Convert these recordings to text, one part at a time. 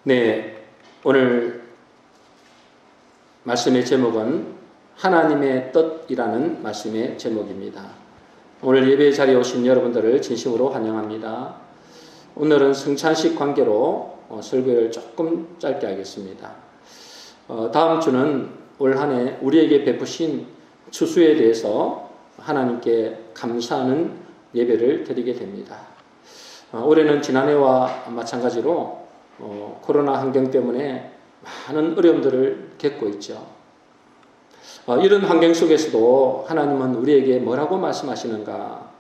네, 오늘 말씀의 제목은 하나님의 뜻이라는 말씀의 제목입니다. 오늘 예배 자리에 오신 여러분들을 진심으로 환영합니다. 오늘은 성찬식 관계로 설교를 조금 짧게 하겠습니다. 다음 주는 올 한 해 우리에게 베푸신 추수에 대해서 하나님께 감사하는 예배를 드리게 됩니다. 올해는 지난해와 마찬가지로 코로나 환경 때문에 많은 어려움들을 겪고 있죠. 이런 환경 속에서도 하나님은 우리에게 뭐라고 말씀하시는가?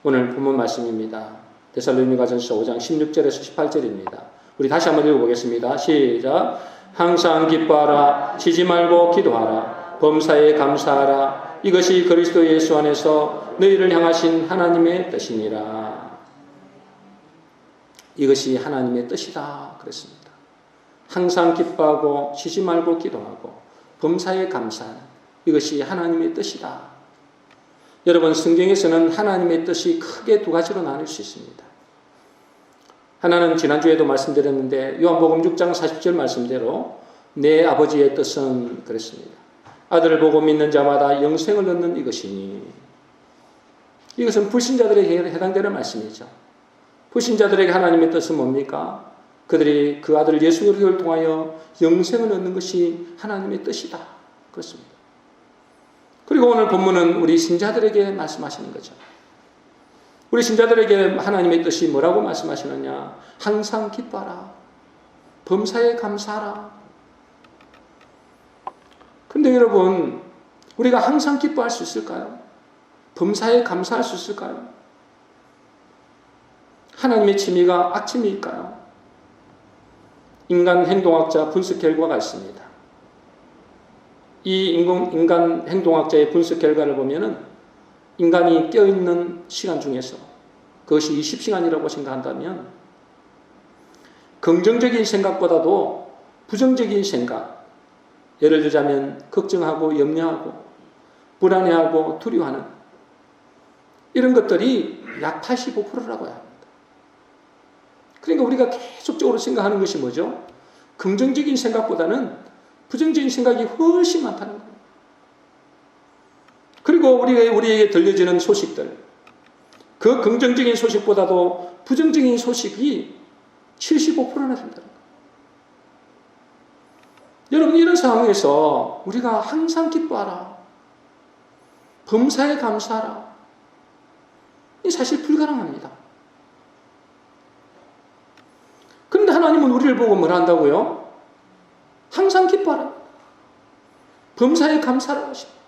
오늘 본문 말씀입니다. 데살로니가전서 5장 16절에서 18절입니다. 우리 다시 한번 읽어보겠습니다. 시작. 항상 기뻐하라. 쉬지 말고 기도하라. 범사에 감사하라. 이것이 그리스도 예수 안에서 너희를 향하신 하나님의 뜻이니라. 이것이 하나님의 뜻이다 그랬습니다. 항상 기뻐하고 쉬지 말고 기도하고 범사에 감사하라. 이것이 하나님의 뜻이다. 여러분, 성경에서는 하나님의 뜻이 크게 두 가지로 나눌 수 있습니다. 하나는 지난주에도 말씀드렸는데 요한복음 6장 40절 말씀대로 내 아버지의 뜻은 그랬습니다. 아들을 보고 믿는 자마다 영생을 얻는 이것이니. 이것은 불신자들에게 해당되는 말씀이죠. 불신자들에게 하나님의 뜻은 뭡니까? 그들이 그 아들 예수 그리스도를 통하여 영생을 얻는 것이 하나님의 뜻이다. 그렇습니다. 그리고 오늘 본문은 우리 신자들에게 말씀하시는 거죠. 우리 신자들에게 하나님의 뜻이 뭐라고 말씀하시느냐? 항상 기뻐하라. 범사에 감사하라. 그런데 여러분, 우리가 항상 기뻐할 수 있을까요? 범사에 감사할 수 있을까요? 하나님의 취미가 악취미일까요? 인간 행동학자 분석 결과가 있습니다. 이 인간 행동학자의 분석 결과를 보면은 인간이 껴있는 시간 중에서 그것이 20시간이라고 생각한다면 긍정적인 생각보다도 부정적인 생각, 예를 들자면 걱정하고 염려하고 불안해하고 두려워하는 이런 것들이 약 85%라고 합니다. 그러니까 우리가 계속적으로 생각하는 것이 뭐죠? 긍정적인 생각보다는 부정적인 생각이 훨씬 많다는 거예요. 그리고 우리에게 들려지는 소식들, 그 긍정적인 소식보다도 부정적인 소식이 75%나 된다는 거예요. 여러분, 이런 상황에서 우리가 항상 기뻐하라. 범사에 감사하라. 이 사실 불가능합니다. 그런데 하나님은 우리를 보고 뭘 한다고요? 항상 기뻐하라. 범사에 감사하라 하십니다.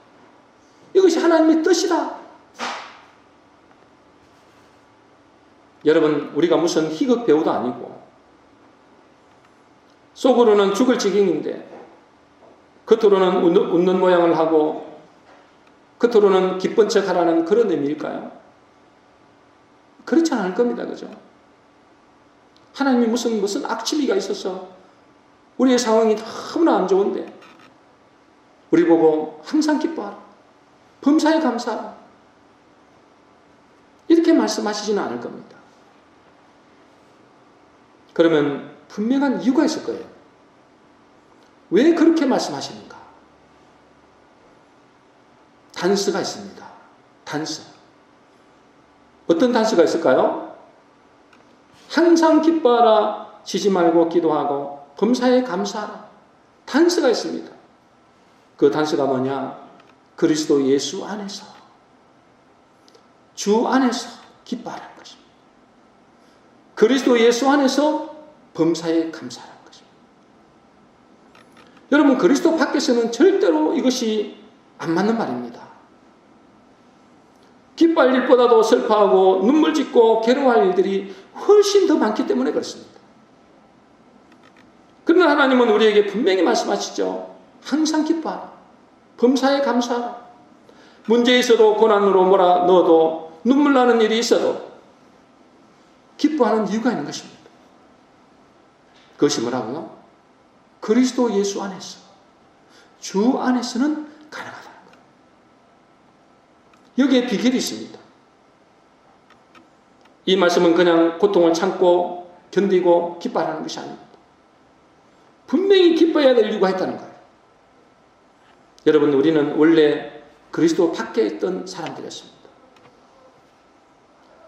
이것이 하나님의 뜻이다. 여러분, 우리가 무슨 희극 배우도 아니고 속으로는 죽을 지경인데 겉으로는 웃는 모양을 하고 겉으로는 기쁜 척하라는 그런 의미일까요? 그렇지 않을 겁니다. 그죠? 하나님이 무슨 악취미가 있어서 우리의 상황이 너무나 안 좋은데 우리 보고 항상 기뻐하라. 범사에 감사하라. 이렇게 말씀하시지는 않을 겁니다. 그러면 분명한 이유가 있을 거예요. 왜 그렇게 말씀하시는가? 단서가 있습니다. 단서. 어떤 단서가 있을까요? 항상 기뻐하라. 쉬지 말고 기도하고 범사에 감사하라. 단서가 있습니다. 그 단서가 뭐냐? 그리스도 예수 안에서, 주 안에서 기뻐하라는 것입니다. 그리스도 예수 안에서 범사에 감사하라는 것입니다. 여러분, 그리스도 밖에서는 절대로 이것이 안 맞는 말입니다. 기뻐할 일보다도 슬퍼하고 눈물 짓고 괴로워할 일들이 훨씬 더 많기 때문에 그렇습니다. 그러나 하나님은 우리에게 분명히 말씀하시죠. 항상 기뻐하라. 범사에 감사하라. 문제 있어도 고난으로 몰아 넣어도 눈물 나는 일이 있어도 기뻐하는 이유가 있는 것입니다. 그것이 뭐라고요? 그리스도 예수 안에서, 주 안에서는 가능하다는 거예요. 여기에 비결이 있습니다. 이 말씀은 그냥 고통을 참고 견디고 기뻐하라는 것이 아닙니다. 분명히 기뻐해야 될 이유가 있다는 거예요. 여러분, 우리는 원래 그리스도 밖에 있던 사람들이었습니다.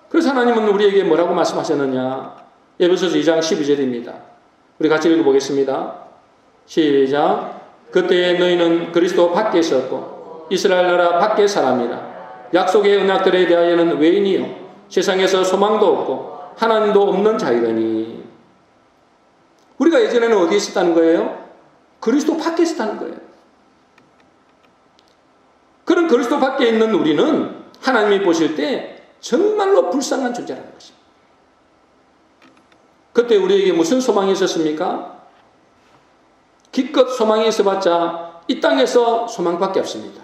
그래서 하나님은 우리에게 뭐라고 말씀하셨느냐? 에베소서 2장 12절입니다. 우리 같이 읽어보겠습니다. 시작. 그때 너희는 그리스도 밖에 있었고 이스라엘 나라 밖의 사람이라. 약속의 언약들에 대하여는 외인이요 세상에서 소망도 없고 하나님도 없는 자이더니. 우리가 예전에는 어디에 있었다는 거예요? 그리스도 밖에 있었다는 거예요. 그런 그리스도 밖에 있는 우리는 하나님이 보실 때 정말로 불쌍한 존재라는 것입니다. 그때 우리에게 무슨 소망이 있었습니까? 기껏 소망이 있어봤자 이 땅에서 소망밖에 없습니다.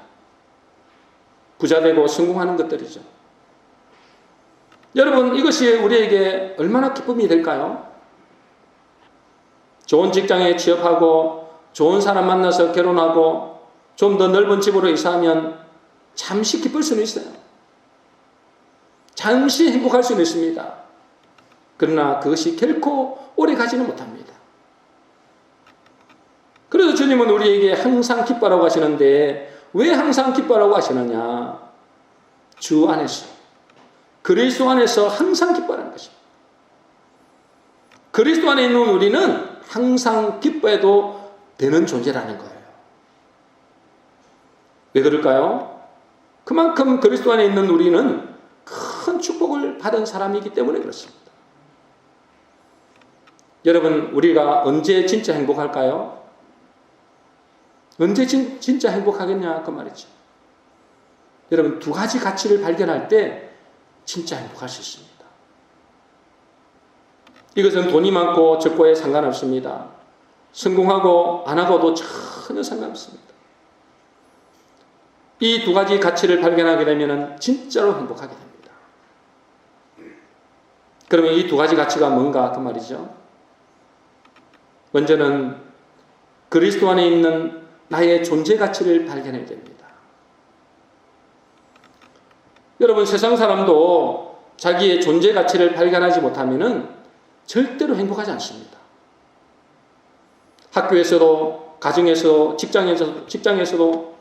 부자되고 성공하는 것들이죠. 여러분, 이것이 우리에게 얼마나 기쁨이 될까요? 좋은 직장에 취업하고 좋은 사람 만나서 결혼하고 좀 더 넓은 집으로 이사하면 잠시 기쁠 수는 있어요. 잠시 행복할 수는 있습니다. 그러나 그것이 결코 오래 가지는 못합니다. 그래서 주님은 우리에게 항상 기뻐라고 하시는데 왜 항상 기뻐라고 하시느냐? 주 안에서, 그리스도 안에서 항상 기뻐하는 것입니다. 그리스도 안에 있는 우리는 항상 기뻐해도 되는 존재라는 거예요. 왜 그럴까요? 그만큼 그리스도 안에 있는 우리는 큰 축복을 받은 사람이기 때문에 그렇습니다. 여러분, 우리가 언제 진짜 행복할까요? 언제 진짜 행복하겠냐 그 말이죠. 여러분, 두 가지 가치를 발견할 때 진짜 행복할 수 있습니다. 이것은 돈이 많고 적고에 상관없습니다. 성공하고 안 하고도 전혀 상관없습니다. 이 두 가지 가치를 발견하게 되면 진짜로 행복하게 됩니다. 그러면 이 두 가지 가치가 뭔가 그 말이죠. 먼저는 그리스도 안에 있는 나의 존재 가치를 발견해야 됩니다. 여러분, 세상 사람도 자기의 존재 가치를 발견하지 못하면 절대로 행복하지 않습니다. 학교에서도, 가정에서도, 직장에서도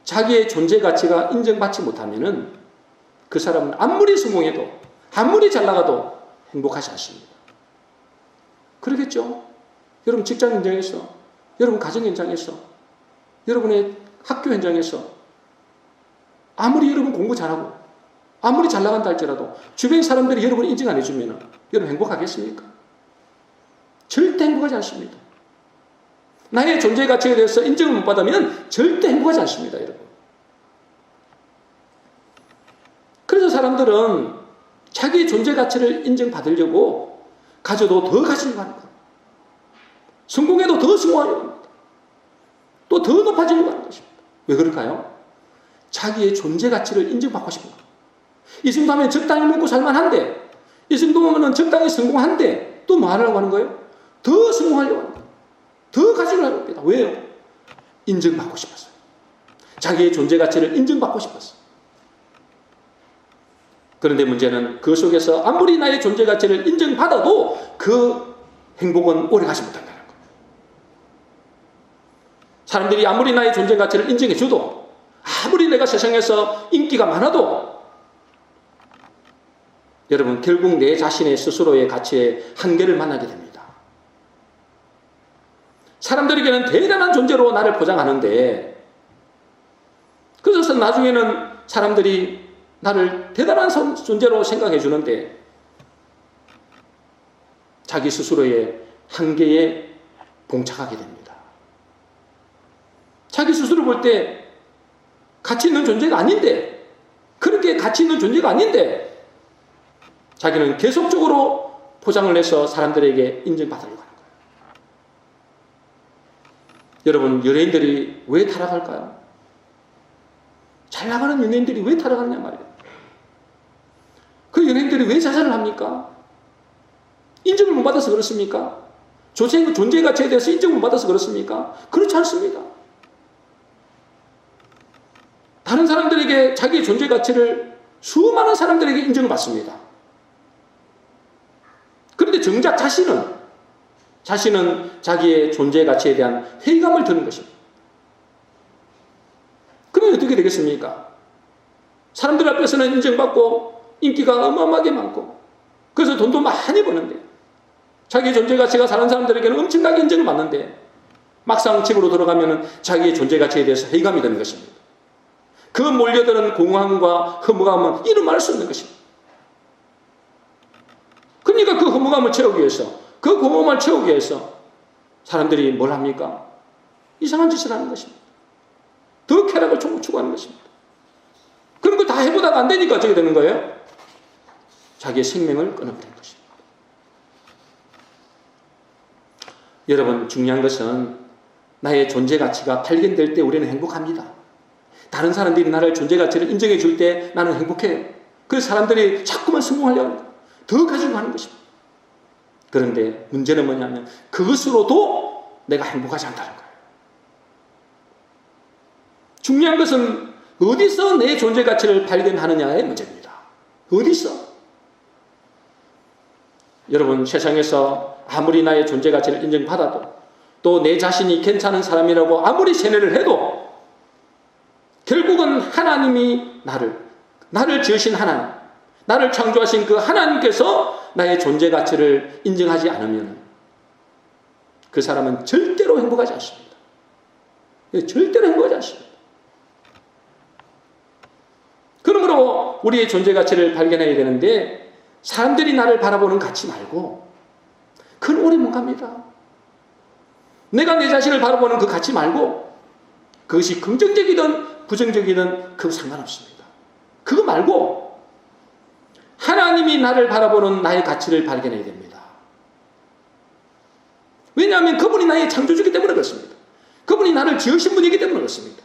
자기의 존재 가치가 인정받지 못하면 그 사람은 아무리 성공해도, 아무리 잘 나가도 행복하지 않습니다. 그러겠죠? 여러분 직장 현장에서, 여러분 가정 현장에서, 여러분의 학교 현장에서 아무리 여러분 공부 잘하고 아무리 잘 나간다 할지라도 주변 사람들이 여러분을 인정 안 해주면 여러분 행복하겠습니까? 절대 행복하지 않습니다. 나의 존재 가치에 대해서 인정을 못 받으면 절대 행복하지 않습니다, 여러분. 그래서 사람들은 자기의 존재 가치를 인정받으려고 가져도 더 가지려고 하는 거예요. 성공해도 더 성공하려고 합니다. 또 더 높아지려고 하는 것입니다. 왜 그럴까요? 자기의 존재 가치를 인정받고 싶은 거예요. 이 정도 하면 적당히 먹고 살만한데, 이 정도 하면 적당히 성공한데, 또 뭐 하려고 하는 거예요? 더 성공하려고 하는 거예요. 더 가지려고 합니다. 왜요? 인정받고 싶었어요. 자기의 존재 가치를 인정받고 싶었어요. 그런데 문제는 그 속에서 아무리 나의 존재 가치를 인정받아도 그 행복은 오래 가지 못한다는 거예요. 사람들이 아무리 나의 존재 가치를 인정해줘도, 아무리 내가 세상에서 인기가 많아도, 여러분 결국 내 자신의 스스로의 가치의 한계를 만나게 됩니다. 사람들에게는 대단한 존재로 나를 포장하는데, 그래서 나중에는 사람들이 나를 대단한 존재로 생각해 주는데 자기 스스로의 한계에 봉착하게 됩니다. 자기 스스로 볼 때 가치 있는 존재가 아닌데, 그렇게 가치 있는 존재가 아닌데 자기는 계속적으로 포장을 해서 사람들에게 인정받으려고 하는 거예요. 여러분, 연예인들이 왜 타락할까요? 잘 나가는 연예인들이 왜 타락하느냐 말이에요. 그 연예인들이 왜 자살을 합니까? 인정을 못 받아서 그렇습니까? 존재 가치에 대해서 인정을 못 받아서 그렇습니까? 그렇지 않습니다. 다른 사람들에게 자기의 존재 가치를 수많은 사람들에게 인정을 받습니다. 그런데 정작 자신은 자신은 자기의 존재 가치에 대한 회의감을 드는 것입니다. 그러면 어떻게 되겠습니까? 사람들 앞에서는 인정받고 인기가 어마어마하게 많고 그래서 돈도 많이 버는데 자기의 존재 가치가 다른 사람들에게는 엄청나게 인정을 받는데 막상 집으로 돌아가면 자기의 존재 가치에 대해서 회의감이 드는 것입니다. 그 몰려드는 공허함과 허무감은 이루 말할 수 없는 것입니다. 그러니까 그 허무감을 채우기 위해서, 그 공허함을 채우기 위해서 사람들이 뭘 합니까? 이상한 짓을 하는 것입니다. 더 쾌락을 추구하는 것입니다. 그런 거 다 해보다가 안 되니까 어떻게 되는 거예요? 자기의 생명을 끊어버리는 것입니다. 여러분, 중요한 것은 나의 존재 가치가 발견될 때 우리는 행복합니다. 다른 사람들이 나를 존재 가치를 인정해 줄 때 나는 행복해요. 그래서 사람들이 자꾸만 성공하려고 합니다. 더 가지고 하는 것입니다. 그런데 문제는 뭐냐면 그것으로도 내가 행복하지 않다는 거예요. 중요한 것은 어디서 내 존재 가치를 발견하느냐의 문제입니다. 어디서? 여러분, 세상에서 아무리 나의 존재 가치를 인정받아도 또 내 자신이 괜찮은 사람이라고 아무리 세뇌를 해도 결국은 하나님이 나를 지으신 하나님, 나를 창조하신 그 하나님께서 나의 존재 가치를 인정하지 않으면 그 사람은 절대로 행복하지 않습니다. 절대로 행복하지 않습니다. 그러므로 우리의 존재 가치를 발견해야 되는데 사람들이 나를 바라보는 가치 말고 그건 오래 못 갑니다. 내가 내 자신을 바라보는 그 가치 말고 그것이 긍정적이든 부정적이든 그거 상관없습니다. 그거 말고 하나님이 나를 바라보는 나의 가치를 발견해야 됩니다. 왜냐하면 그분이 나의 창조주이기 때문에 그렇습니다. 그분이 나를 지으신 분이기 때문에 그렇습니다.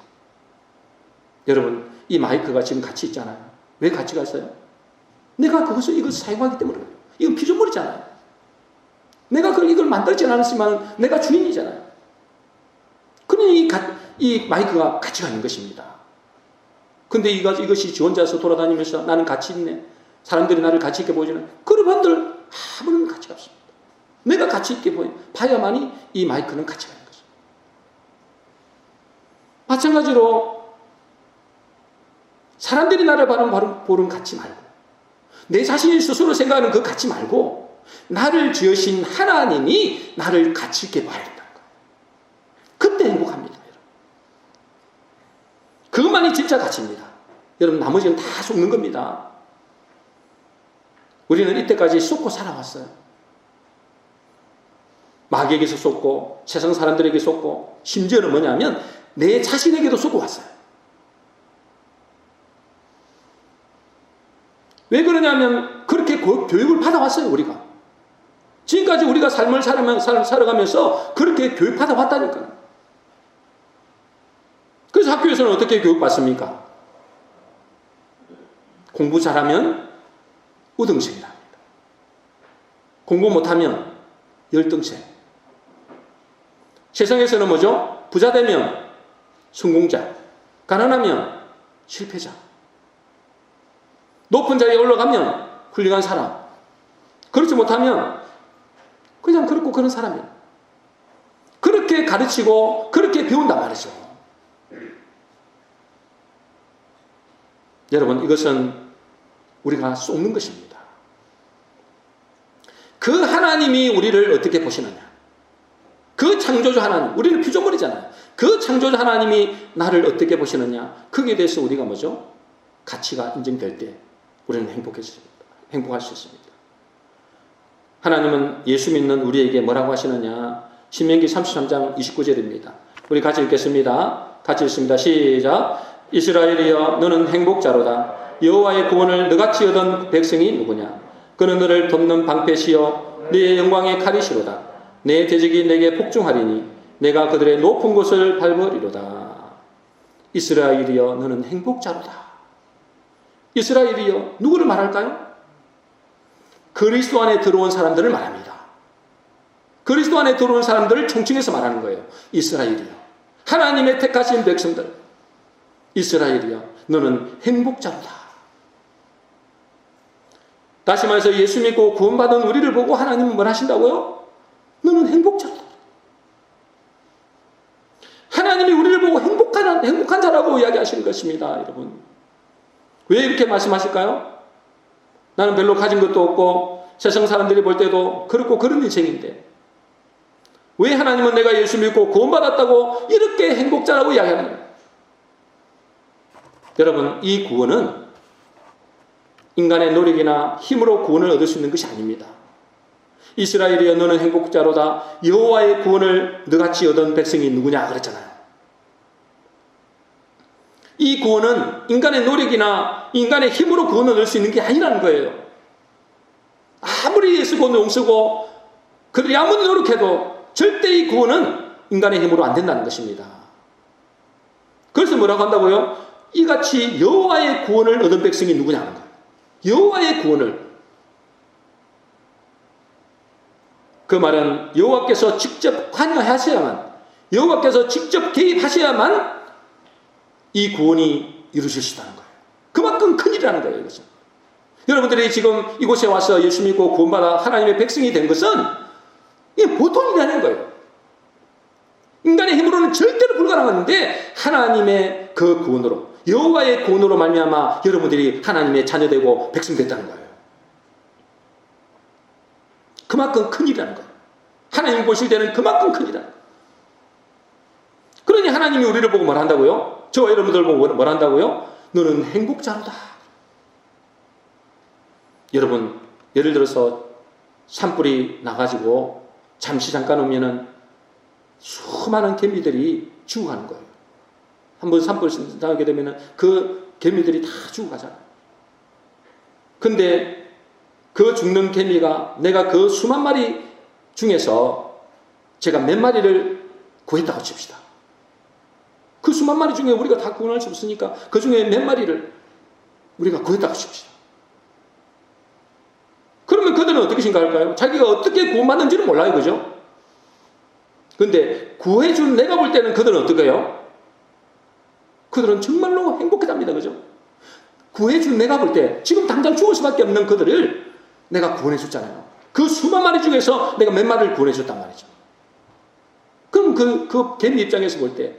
여러분, 이 마이크가 지금 같이 있잖아요. 왜 가치가 있어요? 내가 이것을 사용하기 때문에 그래요. 이건 피조물이잖아요. 내가 이걸 만들지 않았지만 내가 주인이잖아요. 그러니 이 마이크가 가치가 있는 것입니다. 근데 이것이 지 혼자서 돌아다니면서 나는 가치 있네. 사람들이 나를 가치 있게 보여주는 그런 분들 아무런 가치가 없습니다. 내가 가치 있게 봐야만이 이 마이크는 가치가 있는 것입니다. 마찬가지로 사람들이 나를 보는 가치 말고 내 자신이 스스로 생각하는 그 가치 말고 나를 지으신 하나님이 나를 가치 있게 봐야 된다는 거예요. 그때 행복합니다. 여러분. 그것만이 진짜 가치입니다. 여러분, 나머지는 다 속는 겁니다. 우리는 이때까지 속고 살아왔어요. 마귀에게서 속고 세상 사람들에게 속고 심지어는 뭐냐면 내 자신에게도 속고 왔어요. 왜 그러냐면 그렇게 교육을 받아왔어요. 우리가 지금까지 우리가 삶을 살아가면서 그렇게 교육받아 왔다니까요. 그래서 학교에서는 어떻게 교육받습니까? 공부 잘하면 우등생이랍니다. 공부 못하면 열등생. 세상에서는 뭐죠? 부자 되면 성공자, 가난하면 실패자. 높은 자리에 올라가면 훌륭한 사람. 그렇지 못하면 그냥 그렇고 그런 사람이에요. 그렇게 가르치고 그렇게 배운단 말이죠. 여러분, 이것은 우리가 쏟는 것입니다. 그 하나님이 우리를 어떻게 보시느냐. 그 창조주 하나님, 우리는 피조물이잖아요. 그 창조주 하나님이 나를 어떻게 보시느냐. 거기에 대해서 우리가 뭐죠? 가치가 인정될 때 우리는 행복할 수 있습니다. 하나님은 예수 믿는 우리에게 뭐라고 하시느냐. 신명기 33장 29절입니다. 우리 같이 읽겠습니다. 같이 읽습니다. 시작. 이스라엘이여, 너는 행복자로다. 여호와의 구원을 너같이 얻은 백성이 누구냐. 그는 너를 돕는 방패시여 네 영광의 칼이시로다. 내 대적이 내게 복종하리니 내가 그들의 높은 곳을 밟으리로다. 이스라엘이여, 너는 행복자로다. 이스라엘이여, 누구를 말할까요? 그리스도 안에 들어온 사람들을 말합니다. 그리스도 안에 들어온 사람들을 총칭해서 말하는 거예요. 이스라엘이여, 하나님의 택하신 백성들. 이스라엘이여, 너는 행복자로다. 다시 말해서 예수 믿고 구원받은 우리를 보고 하나님은 뭘 하신다고요? 너는 행복자다. 하나님이 우리를 보고 행복한 자라고 이야기하시는 것입니다, 여러분. 왜 이렇게 말씀하실까요? 나는 별로 가진 것도 없고 세상 사람들이 볼 때도 그렇고 그런 인생인데 왜 하나님은 내가 예수 믿고 구원받았다고 이렇게 행복자라고 이야기하는 거예요? 여러분, 이 구원은 인간의 노력이나 힘으로 구원을 얻을 수 있는 것이 아닙니다. 이스라엘이여 너는 행복자로다. 여호와의 구원을 너같이 얻은 백성이 누구냐 그랬잖아요. 이 구원은 인간의 노력이나 인간의 힘으로 구원을 얻을 수 있는 게 아니라는 거예요. 아무리 예수고 용쓰고 그들이 아무리 노력해도 절대 이 구원은 인간의 힘으로 안 된다는 것입니다. 그래서 뭐라고 한다고요? 이같이 여호와의 구원을 얻은 백성이 누구냐는 거예요. 여호와의 구원을. 그 말은 여호와께서 직접 관여하셔야만, 여호와께서 직접 개입하셔야만 이 구원이 이루어질 수 있다는 거예요. 그만큼 큰일이라는 거예요, 이것은. 여러분들이 지금 이곳에 와서 예수 믿고 구원받아 하나님의 백성이 된 것은 이게 보통 일이 아닌 거예요. 인간의 힘으로는 절대로 불가능한데 하나님의 그 구원으로, 여호와의 구원으로 말미암아 여러분들이 하나님의 자녀되고 백성 됐다는 거예요. 그만큼 큰일이라는 거예요. 하나님 보실 때는 그만큼 큰일이라는 거예요. 그러니 하나님이 우리를 보고 뭘 한다고요? 저와 여러분들 보고 뭘 한다고요? 너는 행복자로다. 여러분, 예를 들어서 산불이 나가지고 잠깐 오면은 수많은 개미들이 죽어가는 거예요. 한번 산불 나게 되면은 그 개미들이 다 죽어가잖아요. 근데 그 죽는 개미가 내가 그 수만 마리 중에서 제가 몇 마리를 구했다고 칩시다. 그 수만 마리 중에 우리가 다 구원할 수 없으니까 그 중에 몇 마리를 우리가 구했다고 칩시다. 그러면 그들은 어떻게 생각할까요? 자기가 어떻게 구원받는지는 몰라요. 그죠? 근데 구해준 내가 볼 때는 그들은 어떨까요? 그들은 정말로 행복해답니다. 그죠? 구해준 내가 볼 때 지금 당장 죽을 수밖에 없는 그들을 내가 구원해줬잖아요. 그 수만 마리 중에서 내가 몇 마리를 구원해줬단 말이죠. 그럼 그 개미 입장에서 볼 때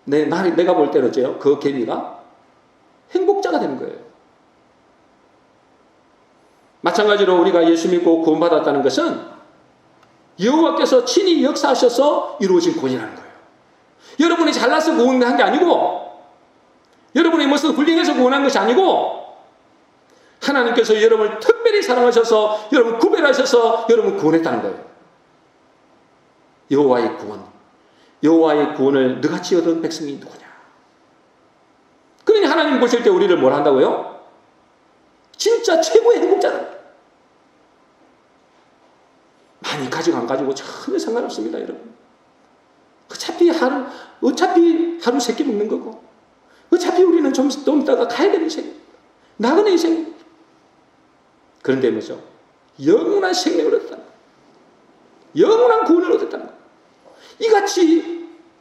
내가 볼 때는 어째요? 그 개미가 행복자가 되는 거예요. 마찬가지로 우리가 예수 믿고 구원받았다는 것은 여호와께서 친히 역사하셔서 이루어진 구원이라는 거예요. 여러분이 잘나서 구원한 게 아니고 여러분이 무슨 훌륭해서 구원한 것이 아니고 하나님께서 여러분을 특별히 사랑하셔서 여러분 구별하셔서 여러분 구원했다는 거예요. 여호와의 구원. 여호와의 구원을 너같이 얻은 백성이 누구냐. 그러니 하나님 보실 때 우리를 뭘 한다고요? 진짜 최고의 행복자다. 많이 가지고 안 가지고 전혀 상관없습니다, 여러분. 어차피 하루 세끼 먹는 거고, 어차피 우리는 좀 있다가 가야 되는 인생, 나그네 인생. 그런데 뭐죠? 영원한 생명을 얻었다는 거예요. 영원한 구원을 얻었다는 거예요. 이같이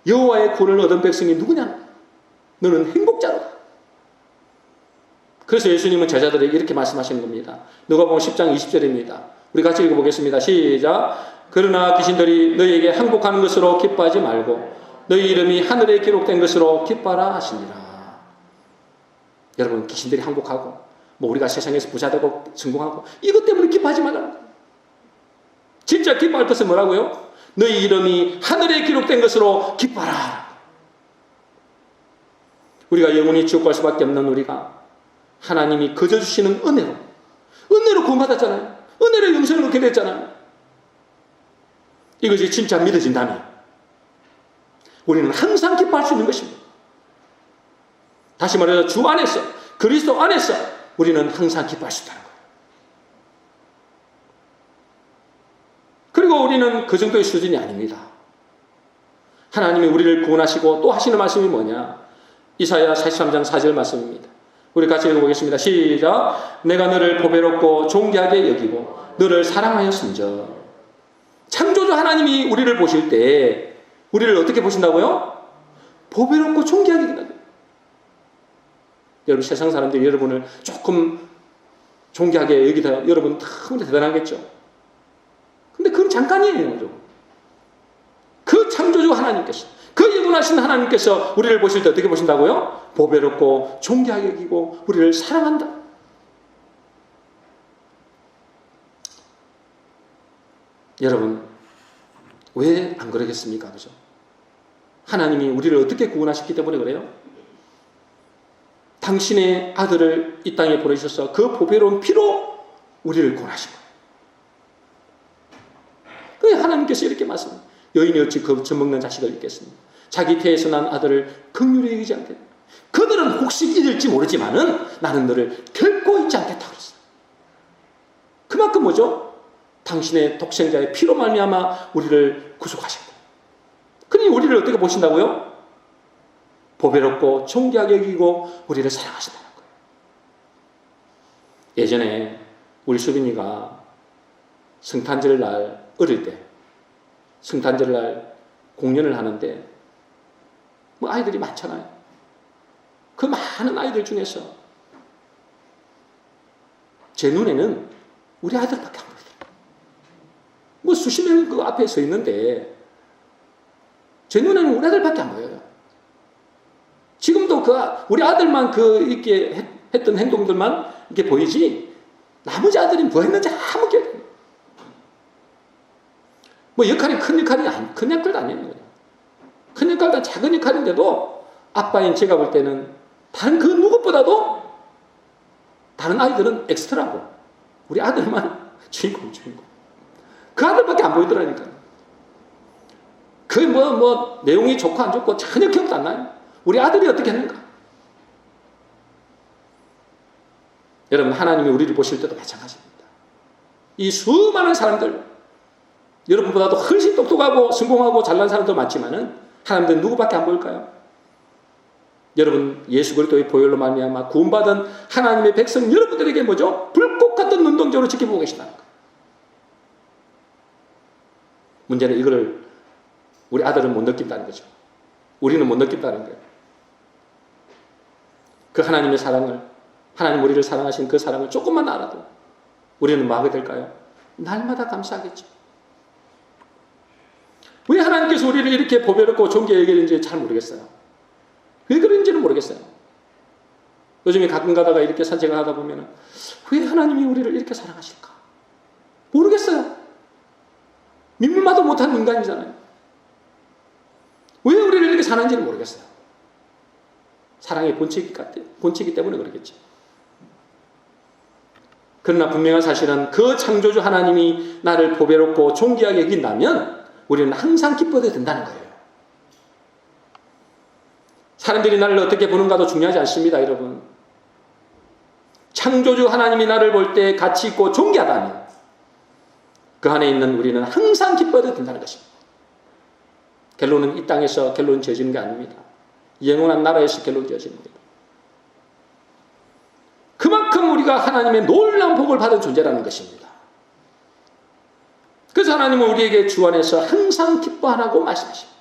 여호와의 구원을 얻은 백성이 누구냐? 너는 행복자로다. 그래서 예수님은 제자들에게 이렇게 말씀하시는 겁니다. 누가복음 10장 20절입니다. 우리 같이 읽어보겠습니다. 시작. 그러나 귀신들이 너희에게 항복하는 것으로 기뻐하지 말고 너희 이름이 하늘에 기록된 것으로 기뻐하라 하시니라. 여러분, 귀신들이 항복하고 우리가 세상에서 부자되고 성공하고 이것 때문에 기뻐하지 말라. 진짜 기뻐할 것은 뭐라고요? 너희 이름이 하늘에 기록된 것으로 기뻐하라. 우리가 영원히 지옥 갈 수밖에 없는 우리가 하나님이 거저 주시는 은혜로 구원받았잖아요. 은혜로 영생을 얻게 됐잖아요. 이것이 진짜 믿어진다면 우리는 항상 기뻐할 수 있는 것입니다. 다시 말해서 주 안에서, 그리스도 안에서 우리는 항상 기뻐할 수 있다는 거예요. 그리고 우리는 그 정도의 수준이 아닙니다. 하나님이 우리를 구원하시고 또 하시는 말씀이 뭐냐? 이사야 43장 4절 말씀입니다. 우리 같이 읽어보겠습니다. 시작. 내가 너를 보배롭고 존귀하게 여기고 너를 사랑하였음저. 창조주 하나님이 우리를 보실 때 우리를 어떻게 보신다고요? 보배롭고 존귀하게 여긴다. 여러분, 세상 사람들이 여러분을 조금 존귀하게 여기다 여러분 참 대단하겠죠. 근데 그건 잠깐이에요. 여러분. 창조주 하나님께서, 그 영원하신 하나님께서 우리를 보실 때 어떻게 보신다고요? 보배롭고 존귀하게 여기고 우리를 사랑한다. 여러분, 왜 안 그러겠습니까? 그죠? 하나님이 우리를 어떻게 구원하셨기 때문에 그래요? 당신의 아들을 이 땅에 보내셔서 그 보배로운 피로 우리를 구원하신 거예요. 그 하나님께서 이렇게 말씀합니다. 여인이 어찌 그 젖먹는 자식을 잊겠습니까? 자기 태에서 난 아들을 긍휼히 여기지 않겠다. 그들은 혹시 잊을지 모르지만은 나는 너를 결코 잊지 않겠다 그랬어요. 그만큼 뭐죠? 당신의 독생자의 피로 말미암아 우리를 구속하셨다. 그러니 우리를 어떻게 보신다고요? 보배롭고 존귀하게 여기고 우리를 사랑하신다는 거예요. 예전에 우리 수빈이가 성탄절 날 어릴 때 성탄절 날 공연을 하는데 뭐 아이들이 많잖아요. 그 많은 아이들 중에서 제 눈에는 우리 아들밖에 안 보여요. 뭐 수십 명 그 앞에 서 있는데 제 눈에는 우리 아들밖에 안 보여요. 지금도 그 우리 아들만 그 이렇게 했던 행동들만 이렇게 보이지 나머지 아들이 뭐 했는지 아무 기억이 안 나요. 뭐 역할이 큰 역할도 아니에요. 큰 역할도 작은 역할인데도 아빠인 제가 볼 때는 다른 그 누구보다도 다른 아이들은 엑스트라고 우리 아들만 주인공. 그 아들밖에 안 보이더라니까요. 그 내용이 좋고 안 좋고 전혀 기억도 안 나요. 우리 아들이 어떻게 했는가? 여러분, 하나님이 우리를 보실 때도 마찬가지입니다. 이 수많은 사람들, 여러분보다도 훨씬 똑똑하고 성공하고 잘난 사람도 많지만은 하나님들은 누구밖에 안 보일까요? 여러분, 예수 그리스도의 보혈로 말미암아 구원받은 하나님의 백성 여러분들에게 뭐죠? 불꽃 같은 눈동자로 지켜보고 계시다는 거예요. 문제는 이거를 우리 아들은 못 느낀다는 거죠. 우리는 못 느낀다는 거예요. 그 하나님의 사랑을, 하나님 우리를 사랑하신 그 사랑을 조금만 알아도 우리는 뭐 하게 될까요? 날마다 감사하겠죠. 왜 하나님께서 우리를 이렇게 보배롭고 존귀하게 여기는지 잘 모르겠어요. 왜 그런지는 모르겠어요. 요즘에 가끔 가다가 이렇게 산책을 하다 보면 왜 하나님이 우리를 이렇게 사랑하실까? 모르겠어요. 민물마도 못한 인간이잖아요. 왜 우리를 이렇게 사랑하는지는 모르겠어요. 사랑의 본체이기 때문에 그러겠죠. 그러나 분명한 사실은 그 창조주 하나님이 나를 보배롭고 존귀하게 여긴다면 우리는 항상 기뻐야 된다는 거예요. 사람들이 나를 어떻게 보는가도 중요하지 않습니다, 여러분. 창조주 하나님이 나를 볼 때 가치 있고 존귀하다면 그 안에 있는 우리는 항상 기뻐야 된다는 것입니다. 결론은 이 땅에서 결론 지어지는 게 아닙니다. 영원한 나라에서 결론 지어지는 겁니다. 그만큼 우리가 하나님의 놀라운 복을 받은 존재라는 것입니다. 그래서 하나님은 우리에게 주 안에서 항상 기뻐하라고 말씀하십니다.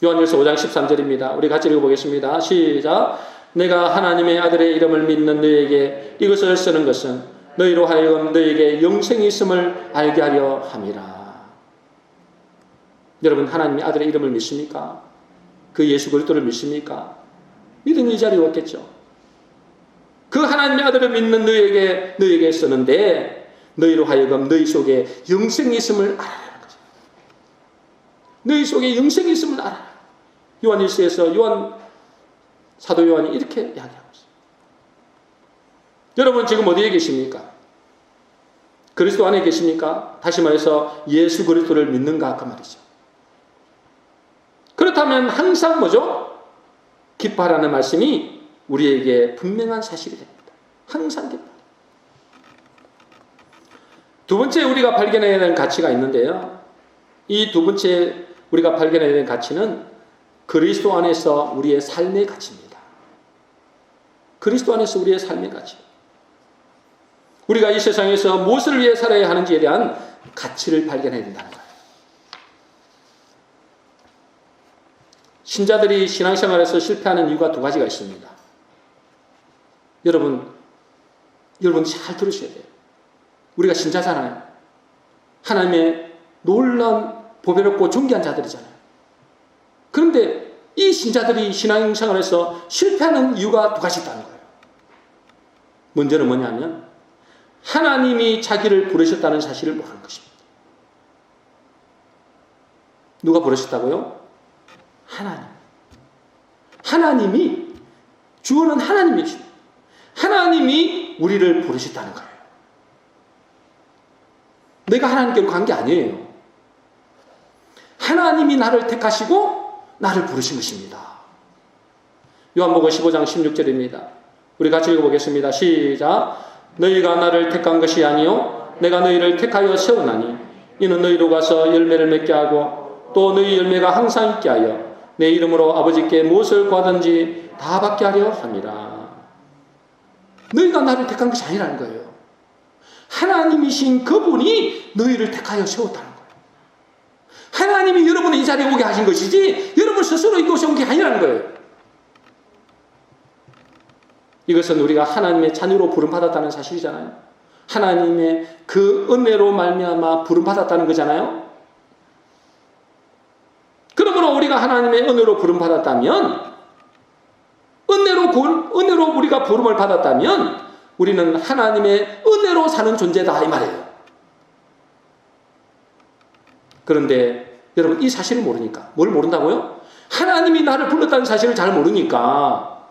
요한일서 5장 13절입니다. 우리 같이 읽어보겠습니다. 시작. 내가 하나님의 아들의 이름을 믿는 너에게 이것을 쓰는 것은 너희로 하여금 너에게 영생이 있음을 알게 하려 함이라. 여러분, 하나님의 아들의 이름을 믿습니까? 그 예수 그리스도를 믿습니까? 믿은 이 자리에 왔겠죠. 그 하나님의 아들을 믿는 너에게 쓰는데 너희로 하여금 너희 속에 영생이 있음을 알아라는 거죠. 너희 속에 영생이 있음을 알아라. 요한일서에서 사도 요한이 이렇게 이야기하고 있어요. 여러분, 지금 어디에 계십니까? 그리스도 안에 계십니까? 다시 말해서 예수 그리스도를 믿는가 그 말이죠. 그렇다면 항상 뭐죠? 기뻐하라는 말씀이 우리에게 분명한 사실이 됩니다. 항상 기뻐. 두 번째 우리가 발견해야 되는 가치가 있는데요. 이 두 번째 우리가 발견해야 되는 가치는 그리스도 안에서 우리의 삶의 가치입니다. 그리스도 안에서 우리의 삶의 가치. 우리가 이 세상에서 무엇을 위해 살아야 하는지에 대한 가치를 발견해야 된다는 거예요. 신자들이 신앙생활에서 실패하는 이유가 두 가지가 있습니다. 여러분 잘 들으셔야 돼요. 우리가 신자잖아요. 하나님의 놀라운 보배롭고 존귀한 자들이잖아요. 그런데 이 신자들이 신앙생활에서 실패하는 이유가 두 가지 있다는 거예요. 먼저는 뭐냐면 하나님이 자기를 부르셨다는 사실을 모르는 것입니다. 누가 부르셨다고요? 하나님. 하나님이, 주어는 하나님이십니다. 하나님이 우리를 부르셨다는 거예요. 내가 하나님께로 간 게 아니에요. 하나님이 나를 택하시고 나를 부르신 것입니다. 요한복음 15장 16절입니다. 우리 같이 읽어보겠습니다. 시작. 너희가 나를 택한 것이 아니요 내가 너희를 택하여 세우나니 이는 너희로 가서 열매를 맺게 하고 또 너희 열매가 항상 있게 하여 내 이름으로 아버지께 무엇을 구하든지 다 받게 하려 함이라. 너희가 나를 택한 것이 아니라는 거예요. 하나님이신 그분이 너희를 택하여 세웠다는 거예요. 하나님이 여러분을 이 자리에 오게 하신 것이지 여러분 스스로 이곳에 온 게 아니라는 거예요. 이것은 우리가 하나님의 자녀로 부름받았다는 사실이잖아요. 하나님의 그 은혜로 말미암아 부름받았다는 거잖아요. 그러므로 우리가 하나님의 은혜로 부름받았다면, 은혜로 우리가 부름을 받았다면 우리는 하나님의 은혜로 사는 존재다 이 말이에요. 그런데 여러분 이 사실을 모르니까, 뭘 모른다고요? 하나님이 나를 불렀다는 사실을 잘 모르니까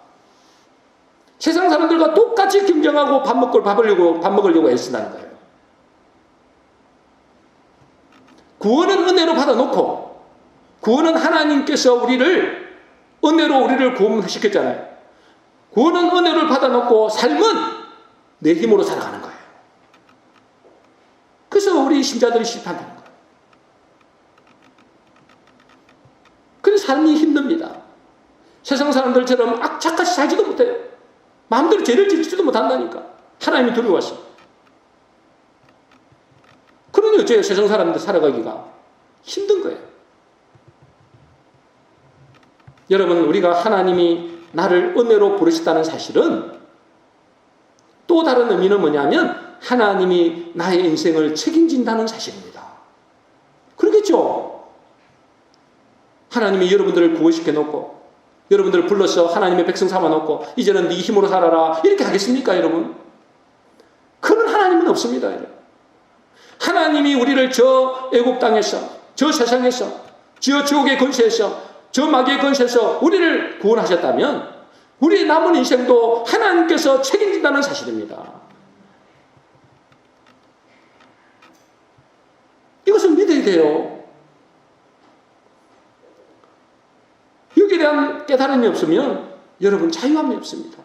세상 사람들과 똑같이 경쟁하고 밥 먹으려고 애쓴다는 거예요. 구원은 은혜로 받아놓고, 구원은 하나님께서 우리를 구원시켰잖아요. 구원은 은혜를 받아놓고 삶은 내 힘으로 살아가는 거예요. 그래서 우리 신자들이 실패한다는 거예요. 그래서 삶이 힘듭니다. 세상 사람들처럼 악착같이 살지도 못해요. 마음대로 죄를 짓지도 못한다니까. 하나님이 두려워서. 그러니 어째요? 세상 사람들 살아가기가 힘든 거예요. 여러분, 우리가 하나님이 나를 은혜로 부르셨다는 사실은 또 다른 의미는 뭐냐면 하나님이 나의 인생을 책임진다는 사실입니다. 그러겠죠? 하나님이 여러분들을 구원시켜놓고 여러분들을 불러서 하나님의 백성 삼아놓고 이제는 네 힘으로 살아라 이렇게 하겠습니까 여러분? 그런 하나님은 없습니다. 여러분. 하나님이 우리를 저 애국 땅에서, 저 세상에서, 저 지옥의 권세에서, 저 마귀의 권세에서 우리를 구원하셨다면 우리의 남은 인생도 하나님께서 책임진다는 사실입니다. 이것을 믿어야 돼요. 여기에 대한 깨달음이 없으면 여러분 자유함이 없습니다.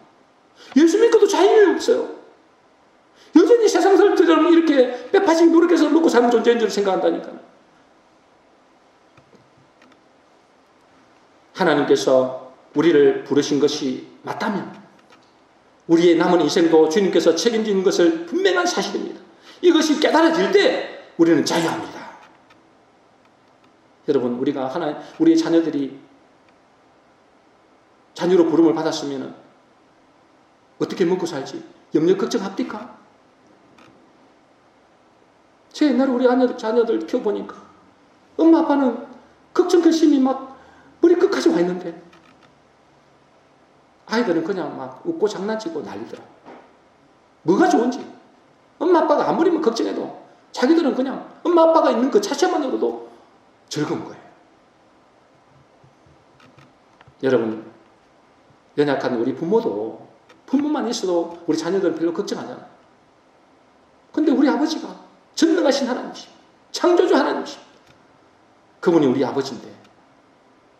예수 믿고도 자유함이 없어요. 여전히 세상 사람들처럼 이렇게 빼파식 노력해서 먹고 사는 존재인 줄 생각한다니까요. 하나님께서 우리를 부르신 것이 맞다면 우리의 남은 인생도 주님께서 책임지는 것을 분명한 사실입니다. 이것이 깨달아질 때 우리는 자유합니다. 여러분, 우리의 자녀들이 자녀로 부름을 받았으면 어떻게 먹고 살지 염려 걱정합니까? 제 옛날에 우리 자녀들 키워보니까 엄마 아빠는 걱정 결심이 막 머리 끝까지 와 있는데 아이들은 그냥 막 웃고 장난치고 난리더라. 뭐가 좋은지. 엄마 아빠가 아무리 걱정해도 자기들은 그냥 엄마 아빠가 있는 그 자체만으로도 즐거운 거예요. 여러분, 연약한 우리 부모도 부모만 있어도 우리 자녀들은 별로 걱정하잖아요. 근데 우리 아버지가 전능하신 하나님이십니다. 창조주 하나님이십니다. 그분이 우리 아버지인데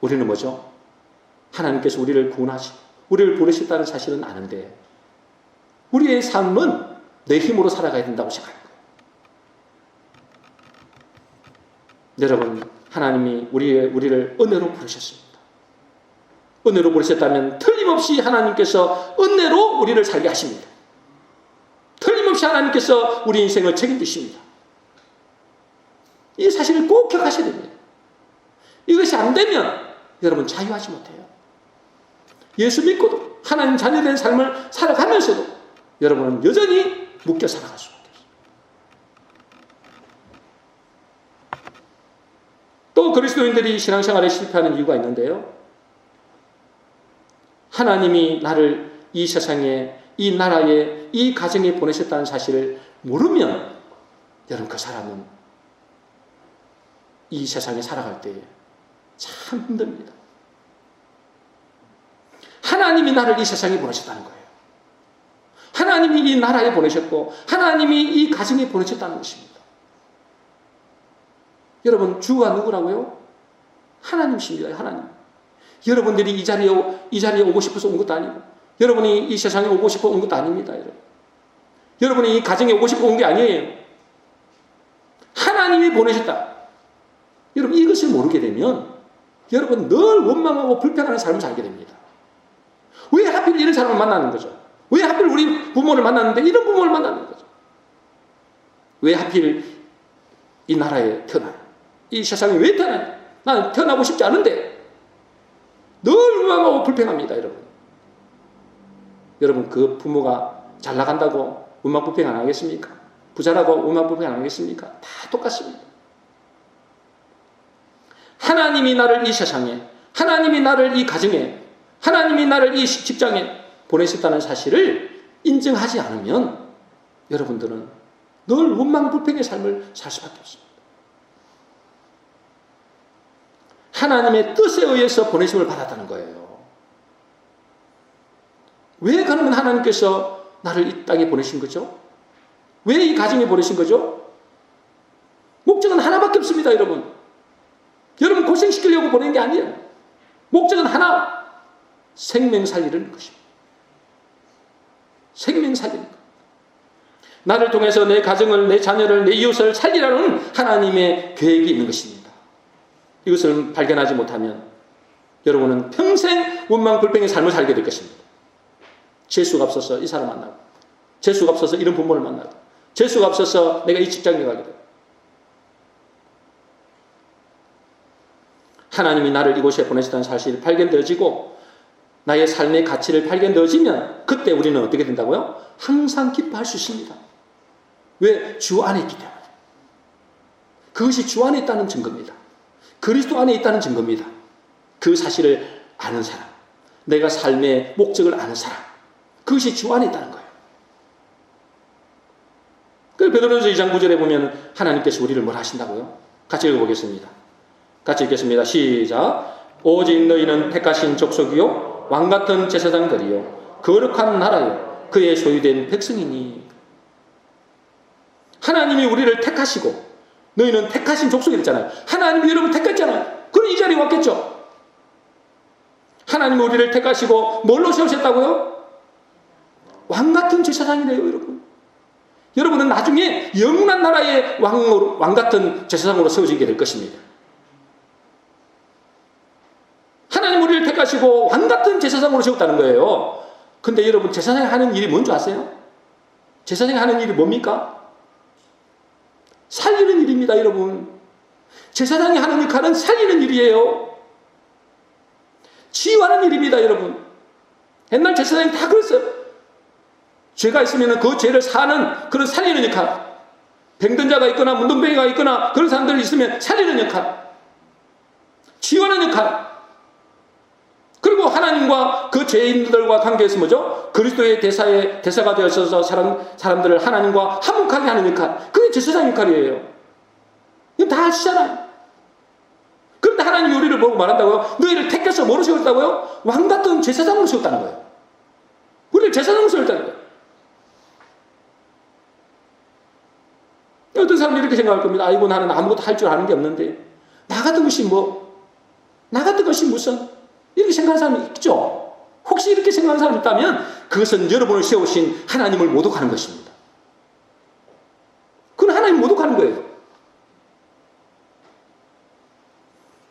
우리는 뭐죠? 하나님께서 우리를 구원하시고 우리를 부르셨다는 사실은 아는데 우리의 삶은 내 힘으로 살아가야 된다고 생각하는 거예요. 여러분, 하나님이 우리를 은혜로 부르셨습니다. 은혜로 부르셨다면 틀림없이 하나님께서 은혜로 우리를 살게 하십니다. 틀림없이 하나님께서 우리 인생을 책임지십니다. 이 사실을 꼭 기억하셔야 됩니다. 이것이 안 되면 여러분 자유하지 못해요. 예수 믿고도 하나님 자녀된 삶을 살아가면서도 여러분은 여전히 묶여 살아갈 수 있어요. 또 그리스도인들이 신앙생활에 실패하는 이유가 있는데요. 하나님이 나를 이 세상에, 이 나라에, 이 가정에 보내셨다는 사실을 모르면 여러분 그 사람은 이 세상에 살아갈 때 참 힘듭니다. 하나님이 나를 이 세상에 보내셨다는 거예요. 하나님이 이 나라에 보내셨고 하나님이 이 가정에 보내셨다는 것입니다. 여러분 주가 누구라고요? 하나님이십니다. 하나님. 여러분들이 이 자리에 오고 싶어서 온 것도 아니고 여러분이 이 세상에 오고 싶어 온 것도 아닙니다. 여러분이 이 가정에 오고 싶어 온 게 아니에요. 하나님이 보내셨다. 여러분 이것을 모르게 되면 여러분 늘 원망하고 불평하는 삶을 살게 됩니다. 왜 하필 이런 사람을 만나는 거죠? 왜 하필 우리 부모를 만났는데 이런 부모를 만나는 거죠? 왜 하필 이 나라에 태어나요? 이 세상에 왜 태어나요? 나는 태어나고 싶지 않은데 늘 원망하고 불평합니다. 여러분 그 부모가 잘 나간다고 원망 불평 안 하겠습니까? 부자라고 원망 불평 안 하겠습니까? 다 똑같습니다. 하나님이 나를 이 세상에, 하나님이 나를 이 가정에, 하나님이 나를 이 직장에 보내셨다는 사실을 인정하지 않으면 여러분들은 늘 원망불평의 삶을 살 수밖에 없습니다. 하나님의 뜻에 의해서 보내심을 받았다는 거예요. 왜 그러면 하나님께서 나를 이 땅에 보내신 거죠? 왜 이 가정에 보내신 거죠? 목적은 하나밖에 없습니다, 여러분. 여러분 고생시키려고 보낸 게 아니에요. 목적은 하나, 생명 살리는 것입니다. 생명 살리는 것. 나를 통해서 내 가정을, 내 자녀를, 내 이웃을 살리라는 하나님의 계획이 있는 것입니다. 이것을 발견하지 못하면 여러분은 평생 원망불평의 삶을 살게 될 것입니다. 재수가 없어서 이 사람 만나고, 재수가 없어서 이런 부모를 만나고, 재수가 없어서 내가 이 직장에 가게 되고, 하나님이 나를 이곳에 보내셨다는 사실이 발견되어지고 나의 삶의 가치를 발견되어지면 그때 우리는 어떻게 된다고요? 항상 기뻐할 수 있습니다. 왜? 주 안에 있기 때문에. 그것이 주 안에 있다는 증거입니다. 그리스도 안에 있다는 증거입니다. 그 사실을 아는 사람, 내가 삶의 목적을 아는 사람, 그것이 주 안에 있다는 거예요. 그 베드로전서 2장 9절에 보면 하나님께서 우리를 뭘 하신다고요? 같이 읽어보겠습니다. 같이 읽겠습니다. 시작. 오직 너희는 택하신 족속이요 왕같은 제사장들이요 거룩한 나라요 그의 소유된 백성이니. 하나님이 우리를 택하시고 너희는 택하신 족속이 됐잖아요. 하나님이 여러분 택했잖아요. 그럼 이 자리에 왔겠죠. 하나님이 우리를 택하시고 뭘로 세우셨다고요? 왕같은 제사장이래요. 여러분은 나중에 영원한 나라의 왕같은 제사장으로 세워지게 될 것입니다. 하나님 우리를 택하시고 왕같은 제사장으로 세웠다는 거예요. 근데 여러분 제사장이 하는 일이 뭔지 아세요? 제사장이 하는 일이 뭡니까? 살리는 일입니다, 여러분. 제사장이 하는 역할은 살리는 일이에요. 치유하는 일입니다, 여러분. 옛날 제사장이 다 그랬어요. 죄가 있으면 그 죄를 사는 그런 살리는 역할. 병든 자가 있거나 문둥병이가 있거나 그런 사람들이 있으면 살리는 역할. 치유하는 역할. 그리고 하나님과 그 죄인들과 관계에서 뭐죠? 그리스도의 대사가 되어서 사람들을 하나님과 화목하게 하는 역할. 그게 제사장 역할이에요. 이건 다 아시잖아요. 그런데 하나님이 우리를 보고 말한다고요? 너희를 택해서 뭐로 세웠다고요? 왕같은 제사장으로 세웠다는 거예요. 우리를 제사장으로 세웠다는 거예요. 어떤 사람들이 이렇게 생각할 겁니다. 아이고 나는 아무것도 할 줄 아는 게 없는데 나 같은 것이 무슨 이렇게 생각하는 사람이 있죠. 혹시 이렇게 생각하는 사람이 있다면 그것은 여러분을 세우신 하나님을 모독하는 것입니다. 그건 하나님 모독하는 거예요.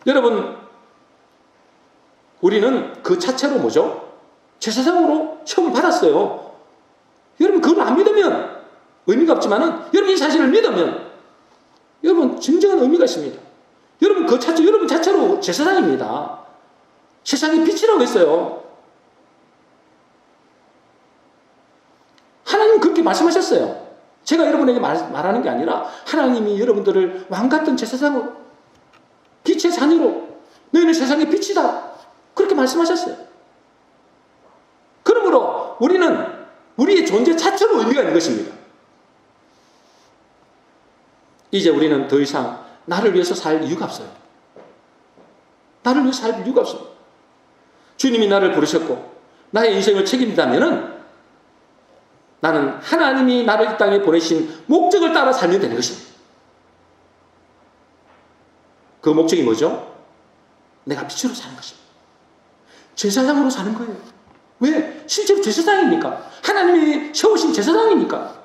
여러분 우리는 그 자체로 뭐죠? 제사장으로 시험을 받았어요. 여러분 그걸 안 믿으면 의미가 없지만은 여러분 이 사실을 믿으면 여러분 진정한 의미가 있습니다. 여러분 여러분 자체로 제사장입니다. 세상의 빛이라고 했어요. 하나님 그렇게 말씀하셨어요. 제가 여러분에게 말하는 게 아니라 하나님이 여러분들을 왕같은 제사장으로 빛의 자녀로 너희는 세상의 빛이다. 그렇게 말씀하셨어요. 그러므로 우리는 우리의 존재 자체로 의미가 있는 것입니다. 이제 우리는 더 이상 나를 위해서 살 이유가 없어요. 나를 위해서 살 이유가 없어요. 주님이 나를 부르셨고 나의 인생을 책임진다면은 나는 하나님이 나를 이 땅에 보내신 목적을 따라 살면 되는 것입니다. 그 목적이 뭐죠? 내가 빛으로 사는 것입니다. 제사장으로 사는 거예요. 왜? 실제로 제사장이니까. 하나님이 세우신 제사장이니까.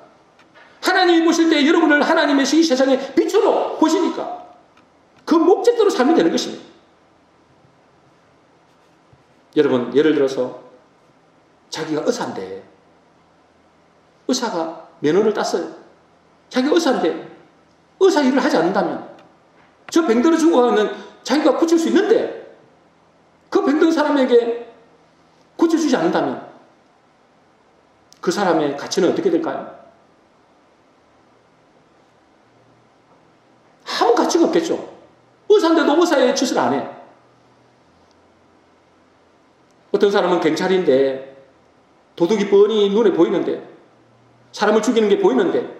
하나님이 보실 때 여러분을 하나님의 이 세상의 빛으로 보시니까 그 목적대로 살면 되는 것입니다. 여러분, 예를 들어서 자기가 의사인데 의사가 면허를 땄어요. 자기가 의사인데 의사 일을 하지 않는다면 저 병들어 죽어가는 자기가 고칠 수 있는데 그 병든 사람에게 고쳐주지 않는다면 그 사람의 가치는 어떻게 될까요? 아무 가치가 없겠죠. 의사인데도 의사의 짓을 안 해. 어떤 사람은 경찰인데 도둑이 뻔히 눈에 보이는데 사람을 죽이는 게 보이는데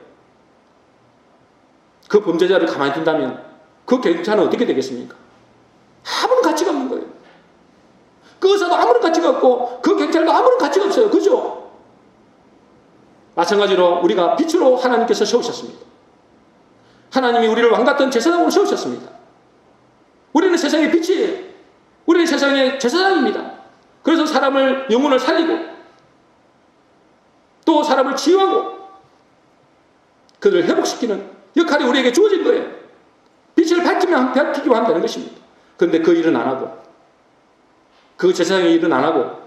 그 범죄자를 가만히 둔다면 그 경찰은 어떻게 되겠습니까? 아무런 가치가 없는 거예요. 그 의사도 아무런 가치가 없고 그 경찰도 아무런 가치가 없어요. 그죠? 마찬가지로 우리가 빛으로 하나님께서 세우셨습니다. 하나님이 우리를 왕같은 제사장으로 세우셨습니다. 우리는 세상의 빛이에요. 우리는 세상의 제사장입니다. 그래서 사람을, 영혼을 살리고 또 사람을 치유하고 그들을 회복시키는 역할이 우리에게 주어진 거예요. 빛을 밝히기만 하면 되는 것입니다. 그런데 그 일은 안 하고 그 제사장의 일은 안 하고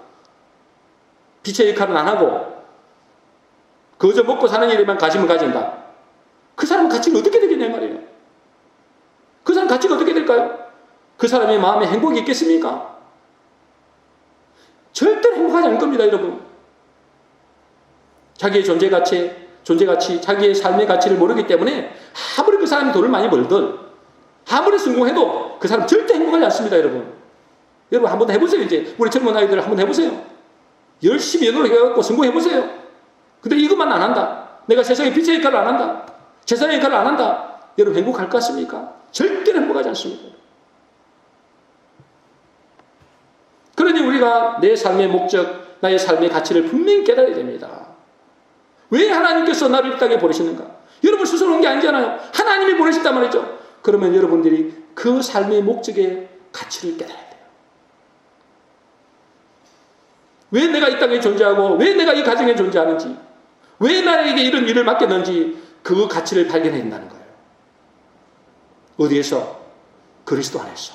빛의 역할은 안 하고 그저 먹고 사는 일에만 관심을 가진다. 그 사람은 가치가 어떻게 되겠냐 말이에요. 그 사람 가치가 어떻게 될까요? 그 사람의 마음에 행복이 있겠습니까? 절대로 행복하지 않을 겁니다, 여러분. 자기의 존재 가치, 자기의 삶의 가치를 모르기 때문에 아무리 그 사람이 돈을 많이 벌든 아무리 성공해도 그 사람 절대 행복하지 않습니다, 여러분. 여러분 한번 해보세요. 이제 우리 젊은 아이들 한번 해보세요. 열심히 노력해갖고 성공해보세요. 근데 이것만 안 한다. 내가 세상에 빛의 역할을 안 한다. 제사의 역할을 안 한다. 여러분 행복할 것 같습니까? 절대로 행복하지 않습니다. 그러니 우리가 내 삶의 목적, 나의 삶의 가치를 분명히 깨달아야 됩니다. 왜 하나님께서 나를 이 땅에 보내셨는가? 여러분 스스로 온 게 아니잖아요. 하나님이 보내셨단 말이죠. 그러면 여러분들이 그 삶의 목적의 가치를 깨달아야 돼요. 왜 내가 이 땅에 존재하고 왜 내가 이 가정에 존재하는지, 왜 나에게 이런 일을 맡겼는지 그 가치를 발견해야 된다는 거예요. 어디에서? 그리스도 안에서.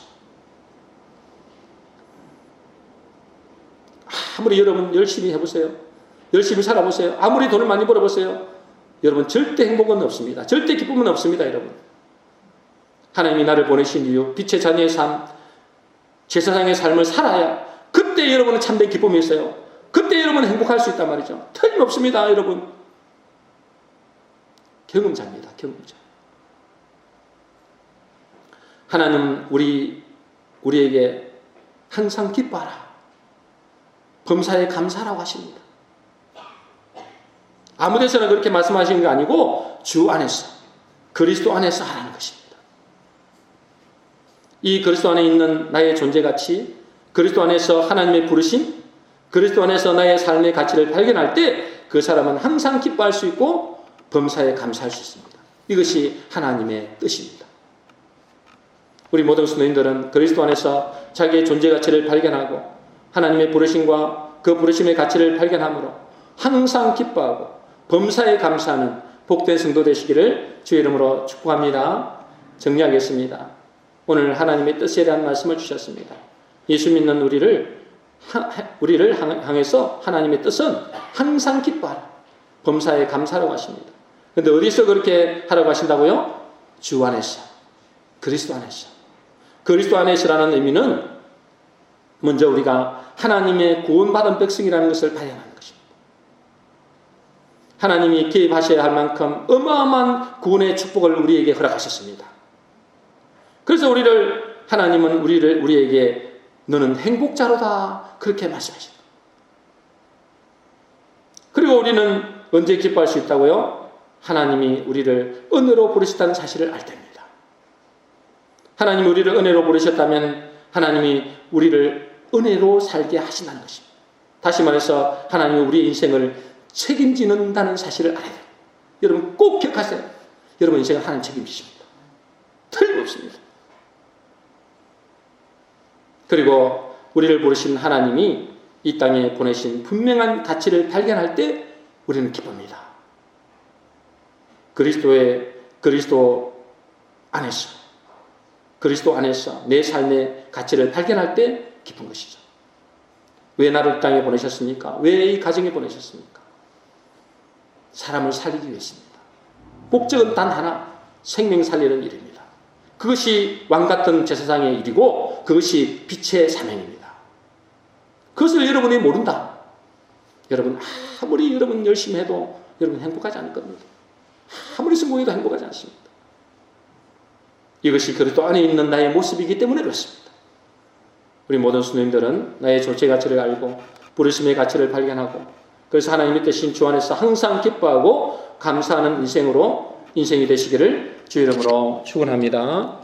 아무리 여러분 열심히 해보세요. 열심히 살아보세요. 아무리 돈을 많이 벌어보세요. 여러분 절대 행복은 없습니다. 절대 기쁨은 없습니다, 여러분. 하나님이 나를 보내신 이유, 빛의 자녀의 삶, 제사장의 삶을 살아야 그때 여러분은 참된 기쁨이 있어요. 그때 여러분은 행복할 수 있단 말이죠. 틀림없습니다, 여러분. 경험자입니다, 경험자. 하나님 우리에게 항상 기뻐하라. 범사에 감사라고 하십니다. 아무 데서나 그렇게 말씀하시는 게 아니고 주 안에서, 그리스도 안에서 하라는 것입니다. 이 그리스도 안에 있는 나의 존재 가치, 그리스도 안에서 하나님의 부르심, 그리스도 안에서 나의 삶의 가치를 발견할 때 그 사람은 항상 기뻐할 수 있고 범사에 감사할 수 있습니다. 이것이 하나님의 뜻입니다. 우리 모든 성도님들은 그리스도 안에서 자기의 존재 가치를 발견하고 하나님의 부르심과 그 부르심의 가치를 발견함으로 항상 기뻐하고 범사에 감사하는 복된 성도 되시기를 주의 이름으로 축복합니다. 정리하겠습니다. 오늘 하나님의 뜻에 대한 말씀을 주셨습니다. 예수 믿는 우리를 향해서 하나님의 뜻은 항상 기뻐하라. 범사에 감사하라고 하십니다. 그런데 어디서 그렇게 하라고 하신다고요? 주 안에서, 그리스도 안에서. 그리스도 안에서라는 의미는 먼저 우리가 하나님의 구원받은 백성이라는 것을 발견하는 것입니다. 하나님이 개입하셔야 할 만큼 어마어마한 구원의 축복을 우리에게 허락하셨습니다. 그래서 우리를 하나님은 우리에게 너는 행복자로다 그렇게 말씀하십니다. 그리고 우리는 언제 기뻐할 수 있다고요? 하나님이 우리를 은혜로 부르셨다는 사실을 알 때입니다. 하나님이 우리를 은혜로 부르셨다면 하나님이 우리를 은혜로 살게 하신다는 것입니다. 다시 말해서 하나님이 우리의 인생을 책임지는다는 사실을 알아야 돼요. 여러분 꼭 기억하세요. 여러분 인생은 하나님 책임지십니다. 틀림없습니다. 그리고 우리를 부르신 하나님이 이 땅에 보내신 분명한 가치를 발견할 때 우리는 기쁩니다. 그리스도 안에서 내 삶의 가치를 발견할 때 기쁜 것이죠. 왜 나를 이 땅에 보내셨습니까? 왜 이 가정에 보내셨습니까? 사람을 살리기 위해서입니다. 목적은 단 하나, 생명 살리는 일입니다. 그것이 왕같은 제사장의 일이고 그것이 빛의 사명입니다. 그것을 여러분이 모른다. 여러분 아무리 여러분 열심히 해도 여러분 행복하지 않을 겁니다. 아무리 성공해도 행복하지 않습니다. 이것이 그리스도 안에 있는 나의 모습이기 때문에 그렇습니다. 우리 모든 수녀님들은 나의 존재 가치를 알고 부르심의 가치를 발견하고 그래서 하나님의 뜻인 주 안에서 항상 기뻐하고 감사하는 인생이 되시기를 주 이름으로 축원합니다.